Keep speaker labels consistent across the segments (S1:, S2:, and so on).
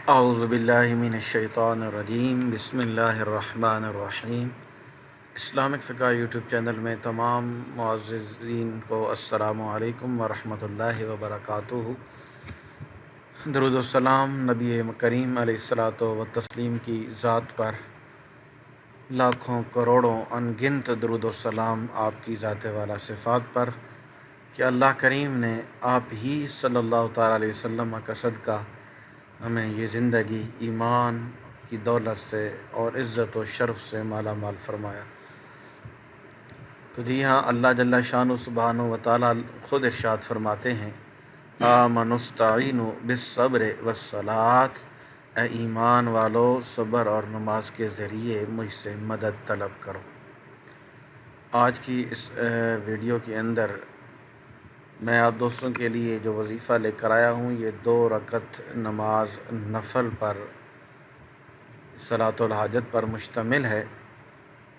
S1: اعوذ باللہ من الشیطان الرجیم بسم اللہ الرحمن الرحیم۔ اسلامک فقہ یوٹیوب چینل میں تمام معززین کو السلام علیکم ورحمۃ اللہ وبرکاتہ۔ درود و سلام نبی کریم علیہ الصلاۃ و تسلیم کی ذات پر، لاکھوں کروڑوں انگنت درود و سلام آپ کی ذات والا صفات پر کہ اللہ کریم نے آپ ہی صلی اللہ تعالیٰ علیہ وسلم کا صدقہ ہمیں یہ زندگی ایمان کی دولت سے اور عزت و شرف سے مالا مال فرمایا۔ تو جی ہاں، اللہ جل شانہ سبحانہ و تعالیٰ خود ارشاد فرماتے ہیں، آمنوا استعینوا بالصبر والصلاۃ، اے ایمان والو صبر اور نماز کے ذریعے مجھ سے مدد طلب کرو۔ آج کی اس ویڈیو کے اندر میں آپ دوستوں کے لیے جو وظیفہ لے کر آیا ہوں، یہ 2 رکعت نماز نفل پر، صلاۃ الحاجت پر مشتمل ہے۔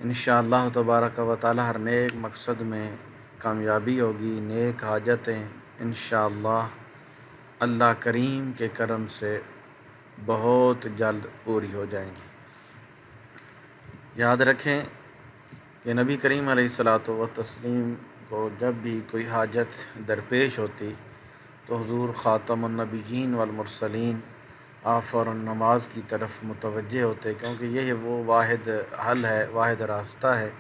S1: انشاءاللہ تبارک و تعالی ہر نیک مقصد میں کامیابی ہوگی، نیک حاجتیں انشاءاللہ اللہ کریم کے کرم سے بہت جلد پوری ہو جائیں گی۔ یاد رکھیں کہ نبی کریم علیہ الصلاۃ و تسلیم کو جب بھی کوئی حاجت درپیش ہوتی تو حضور خاتم النبیین والمرسلین آپ فوراً نماز کی طرف متوجہ ہوتے، کیونکہ یہ وہ واحد حل ہے، واحد راستہ ہے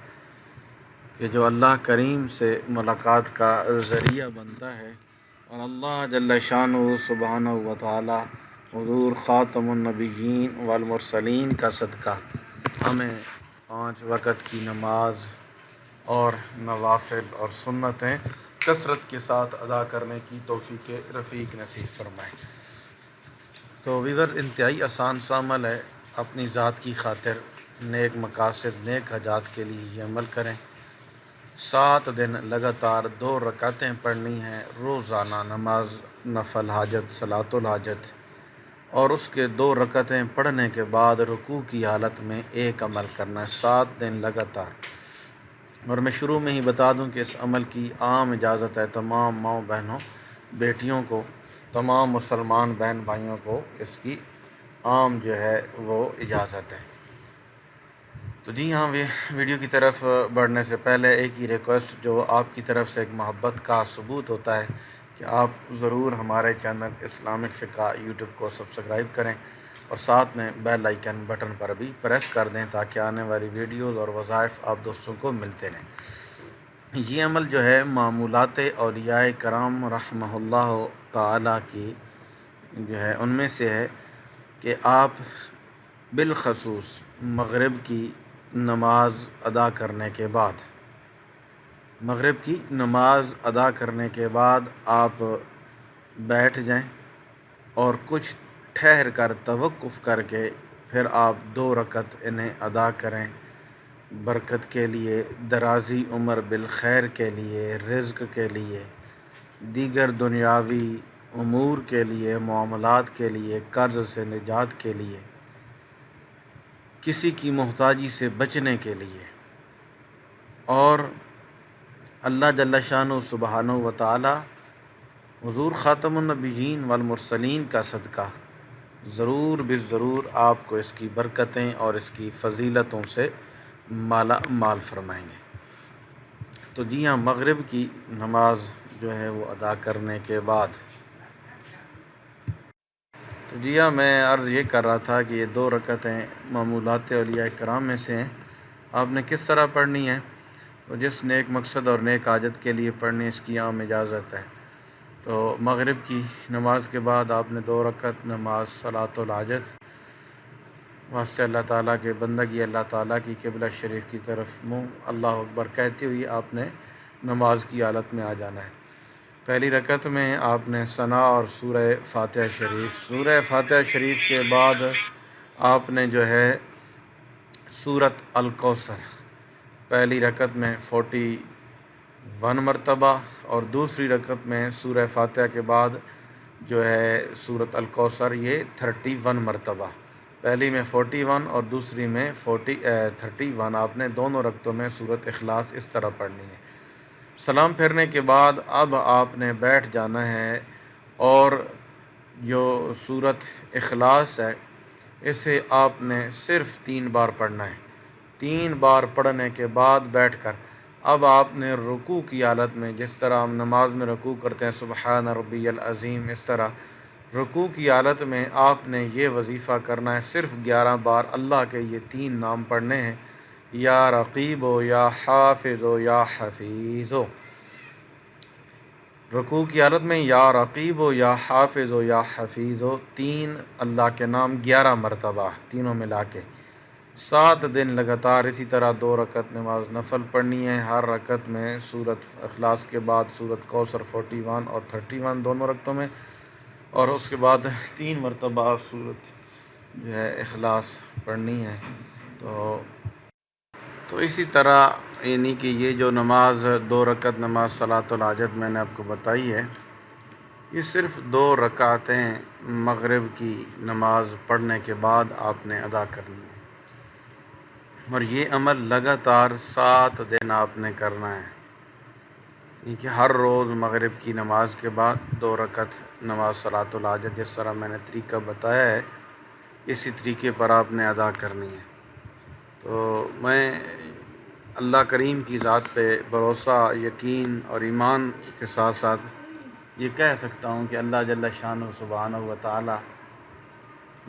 S1: کہ جو اللہ کریم سے ملاقات کا ذریعہ بنتا ہے۔ اور اللہ جل شانہ سبحانہ و تعالی حضور خاتم النبیین والمرسلین کا صدقہ ہمیں 5 وقت کی نماز اور نوافل اور سنتیں کثرت کے ساتھ ادا کرنے کی توفیق رفیق نصیب فرمائے۔ تو ویور، انتہائی آسان سا عمل ہے، اپنی ذات کی خاطر نیک مقاصد، نیک حاجات کے لیے یہ عمل کریں۔ 7 دن لگاتار 2 رکعتیں پڑھنی ہیں روزانہ، نماز نفل حاجت صلاۃ الحاجت، اور اس کے 2 رکعتیں پڑھنے کے بعد رکوع کی حالت میں ایک عمل کرنا ہے 7 دن لگاتار۔ اور میں شروع میں ہی بتا دوں کہ اس عمل کی عام اجازت ہے تمام ماؤں بہنوں بیٹیوں کو، تمام مسلمان بہن بھائیوں کو اس کی عام جو ہے وہ اجازت ہے۔ تو جی ہاں، ویڈیو کی طرف بڑھنے سے پہلے ایک ہی ریکویسٹ، جو آپ کی طرف سے ایک محبت کا ثبوت ہوتا ہے کہ آپ ضرور ہمارے چینل اسلامک فقہ یوٹیوب کو سبسکرائب کریں اور ساتھ میں بیل آئیکن بٹن پر بھی پریس کر دیں تاکہ آنے والی ویڈیوز اور وظائف آپ دوستوں کو ملتے رہیں۔ یہ عمل جو ہے معمولات اولیاء کرام رحمہ اللہ تعالیٰ کی جو ہے ان میں سے ہے کہ آپ بالخصوص مغرب کی نماز ادا کرنے کے بعد آپ بیٹھ جائیں اور کچھ ٹھہر کر توقف کر کے پھر آپ 2 رکعت انہیں ادا کریں، برکت کے لیے، درازی عمر بالخیر کے لیے، رزق کے لیے، دیگر دنیاوی امور کے لیے، معاملات کے لیے، قرض سے نجات کے لیے، کسی کی محتاجی سے بچنے کے لیے، اور اللہ جل شانہ سبحانہ و تعالی حضور خاتم النبیین والمرسلین کا صدقہ ضرور بالضرور آپ کو اس کی برکتیں اور اس کی فضیلتوں سے مالا مال فرمائیں گے۔ تو جی ہاں، مغرب کی نماز جو ہے وہ ادا کرنے کے بعد، تو جی ہاں میں عرض یہ کر رہا تھا کہ یہ 2 رکعتیں معمولات اولیاء کرام میں سے ہیں۔ آپ نے کس طرح پڑھنی ہے؟ تو جس نیک مقصد اور نیک حاجت کے لیے پڑھنی، اس کی عام اجازت ہے۔ تو مغرب کی نماز کے بعد آپ نے 2 رکعت نماز صلاۃ الحاجت واسطے اللہ تعالیٰ کے بندگی، اللہ تعالیٰ کی قبلہ شریف کی طرف منہ اللہ اکبر کہتے ہوئے آپ نے نماز کی حالت میں آ جانا ہے۔ پہلی رکعت میں آپ نے ثنا اور سورہ فاتحہ شریف کے بعد آپ نے جو ہے سورۃ الکوثر پہلی رکعت میں 41 مرتبہ اور دوسری رکعت میں سورہ فاتحہ کے بعد جو ہے سورۃ الکوثر یہ 31 مرتبہ، پہلی میں 41 اور دوسری میں 31۔ آپ نے دونوں رکعتوں میں سورۃ اخلاص اس طرح پڑھنی ہے۔ سلام پھیرنے کے بعد اب آپ نے بیٹھ جانا ہے اور جو سورت اخلاص ہے اسے آپ نے صرف 3 بار پڑھنا ہے۔ 3 بار پڑھنے کے بعد بیٹھ کر اب آپ نے رکوع کی حالت میں، جس طرح ہم نماز میں رکوع کرتے ہیں سبحان ربی العظیم، اس طرح رکوع کی حالت میں آپ نے یہ وظیفہ کرنا ہے، صرف 11 بار اللہ کے یہ 3 نام پڑھنے ہیں، یا رقیب ہو، یا حافظ ہو، یا حفیظ ہو۔ رکوع کی حالت میں یا رقیب ہو، یا حافظ ہو، یا حفیظ ہو، 3 اللہ کے نام 11 مرتبہ تینوں ملا کے 7 دن لگاتار اسی طرح 2 رکعت نماز نفل پڑھنی ہے، ہر رکعت میں سورت اخلاص کے بعد سورت کوثر 41 اور 31 دونوں رکعتوں میں، اور اس کے بعد 3 مرتبہ سورت جو ہے اخلاص پڑھنی ہے۔ تو اسی طرح یعنی کہ یہ جو نماز 2 رکعت نماز صلاۃ الحاجت میں نے آپ کو بتائی ہے، یہ صرف 2 رکعتیں مغرب کی نماز پڑھنے کے بعد آپ نے ادا کرنی ہے، اور یہ عمل لگاتار 7 دن آپ نے کرنا ہے، یعنی کہ ہر روز مغرب کی نماز کے بعد 2 رکعت نماز صلاۃ الحاجت جس طرح میں نے طریقہ بتایا ہے اسی طریقے پر آپ نے ادا کرنی ہے۔ تو میں اللہ کریم کی ذات پہ بھروسہ، یقین اور ایمان کے ساتھ ساتھ یہ کہہ سکتا ہوں کہ اللہ جل شانہ سبحانہ و تعالی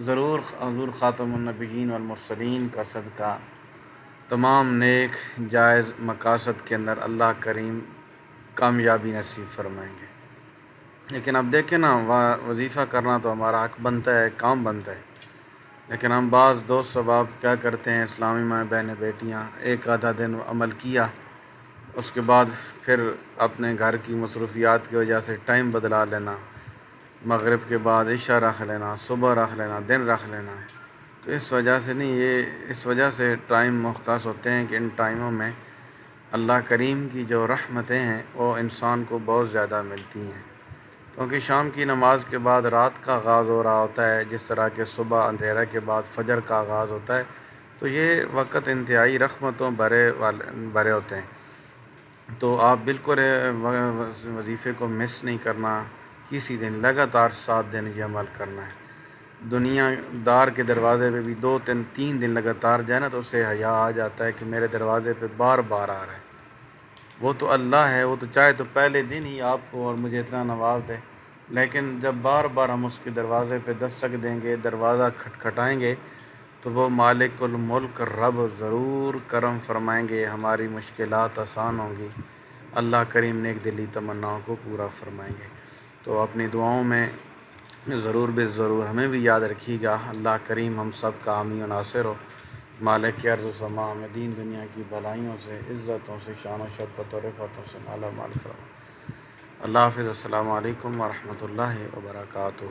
S1: ضرور حضور خاتم النبیین والمرسلین کا صدقہ تمام نیک جائز مقاصد کے اندر اللہ کریم کامیابی نصیب فرمائیں گے۔ لیکن اب دیکھیں نا، وظیفہ کرنا تو ہمارا حق بنتا ہے، کام بنتا ہے، لیکن ہم بعض دوست احباب کیا کرتے ہیں، اسلامی ماں بہنیں بیٹیاں، ایک آدھا دن عمل کیا، اس کے بعد پھر اپنے گھر کی مصروفیات کی وجہ سے ٹائم بدلا لینا، مغرب کے بعد عشاء رکھ لینا، صبح رکھ لینا، دن رکھ لینا، تو اس وجہ سے نہیں، اس وجہ سے ٹائم مختص ہوتے ہیں کہ ان ٹائموں میں اللہ کریم کی جو رحمتیں ہیں وہ انسان کو بہت زیادہ ملتی ہیں، کیونکہ شام کی نماز کے بعد رات کا آغاز ہو رہا ہوتا ہے، جس طرح کہ صبح اندھیرا کے بعد فجر کا آغاز ہوتا ہے، تو یہ وقت انتہائی رحمتوں بھرے ہوتے ہیں۔ تو آپ بالکل وظیفے کو مس نہیں کرنا، کسی دن لگاتار 7 دن یہ عمل کرنا ہے۔ دنیا دار کے دروازے پہ بھی 2-3 دن لگاتار جائے نا تو اسے حیا آ جاتا ہے کہ میرے دروازے پہ بار بار آ رہا ہے، وہ تو اللہ ہے، وہ تو چاہے تو پہلے دن ہی آپ کو اور مجھے اتنا نواز دے، لیکن جب بار بار ہم اس کے دروازے پہ دستک دیں گے، دروازہ کھٹکھٹائیں گے، تو وہ مالک الملک رب ضرور کرم فرمائیں گے، ہماری مشکلات آسان ہوں گی، اللہ کریم نیک دلی تمناؤں کو پورا فرمائیں گے۔ تو اپنی دعاؤں میں ضرور ضرور ہمیں بھی یاد رکھیے گا، اللہ کریم ہم سب کا حامی و ناصر ہو، مالک ارض و سما ہمیں دین دنیا کی بھلائیوں سے، عزتوں سے، شان و شوکت اور رفعتوں سے مالا مال فرما۔ اللہ حافظ، السلام علیکم ورحمۃ اللہ وبرکاتہ۔